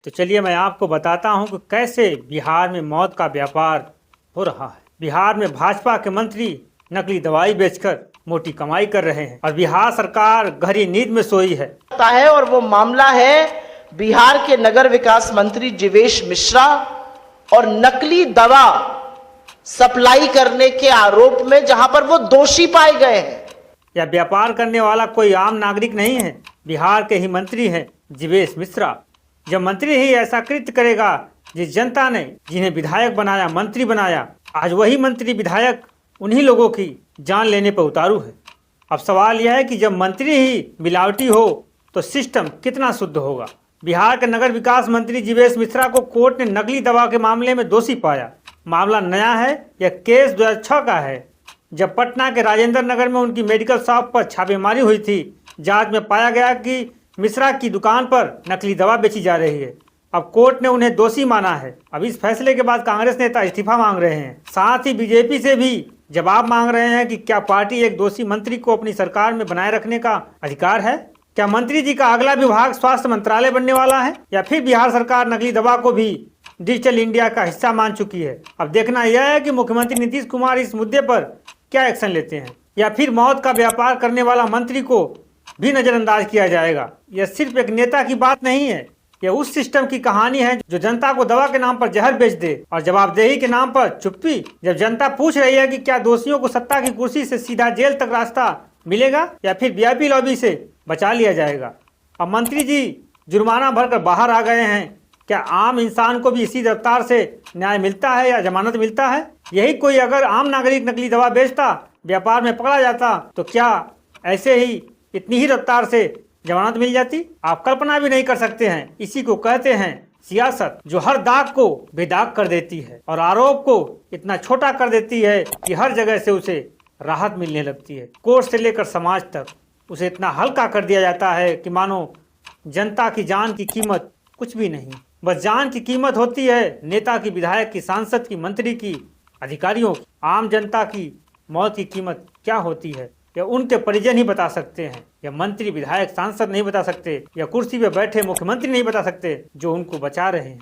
तो चलिए मैं आपको बताता हूं कि कैसे बिहार में मौत का व्यापार हो रहा है। बिहार में भाजपा के मंत्री नकली दवाई बेचकर मोटी कमाई कर रहे हैं और बिहार सरकार गहरी नींद में सोई है। और वो मामला है बिहार के नगर विकास मंत्री जीवेश मिश्रा और नकली दवा सप्लाई करने के आरोप में, जहां पर वो दोषी पाए गए हैं। यह व्यापार करने वाला कोई आम नागरिक नहीं है, बिहार के ही मंत्री हैं जीवेश मिश्रा। जब मंत्री ही ऐसा कृत्य करेगा, जिस जनता ने जिन्हें विधायक बनाया, मंत्री बनाया, आज वही मंत्री विधायक उन्हीं लोगों की जान लेने पर उतारू है। अब सवाल यह है कि जब मंत्री ही मिलावटी हो तो सिस्टम कितना शुद्ध होगा। बिहार के नगर विकास मंत्री जीवेश मिश्रा को कोर्ट ने नकली दवा के मामले में दोषी पाया। मामला नया है, यह केस 2006 का है, जब पटना के राजेंद्र नगर में उनकी मेडिकल शॉप पर छापेमारी हुई थी। जांच में पाया गया कि मिश्रा की दुकान पर नकली दवा बेची जा रही है। अब कोर्ट ने उन्हें दोषी माना है। अब इस फैसले के बाद कांग्रेस नेता इस्तीफा मांग रहे हैं, साथ ही बीजेपी से भी जवाब मांग रहे हैं कि क्या पार्टी एक दोषी मंत्री को अपनी सरकार में बनाए रखने का अधिकार है। क्या मंत्री जी का अगला विभाग स्वास्थ्य मंत्रालय बनने वाला है, या फिर बिहार सरकार नकली दवा को भी डिजिटल इंडिया का हिस्सा मान चुकी है। अब देखना यह है कि मुख्यमंत्री नीतीश कुमार इस मुद्दे पर क्या एक्शन लेते हैं, या फिर मौत का व्यापार करने वाला मंत्री को भी नजरअंदाज किया जाएगा। यह सिर्फ एक नेता की बात नहीं है, यह उस सिस्टम की कहानी है जो जनता को दवा के नाम पर जहर बेच दे और जवाबदेही के नाम पर चुप्पी। जब जनता पूछ रही है कि क्या दोषियों को सत्ता की कुर्सी से सीधा जेल तक रास्ता मिलेगा, या फिर वीआईपी लॉबी से बचा लिया जाएगा। अब मंत्री जी जुर्माना भरकर बाहर आ गए हैं, क्या आम इंसान को भी इसी रफ्तार से न्याय मिलता है या जमानत मिलता है। यही कोई अगर आम नागरिक नकली दवा बेचता, व्यापार में पकड़ा जाता, तो क्या ऐसे ही इतनी ही रफ्तार से जमानत मिल जाती। आप कल्पना भी नहीं कर सकते हैं। इसी को कहते हैं सियासत, जो हर दाग को बेदाग कर देती है और आरोप को इतना छोटा कर देती है कि हर जगह से उसे राहत मिलने लगती है। कोर्ट से लेकर समाज तक उसे इतना हल्का कर दिया जाता है कि मानो जनता की जान की कीमत कुछ भी नहीं। बस जान की कीमत होती है नेता की, विधायक की, सांसद की, मंत्री की, अधिकारियों की। आम जनता की मौत की कीमत क्या होती है, या उनके परिजन ही बता सकते हैं, या मंत्री, विधायक, सांसद नहीं बता सकते, या कुर्सी पे बैठे मुख्यमंत्री नहीं बता सकते जो उनको बचा रहे हैं।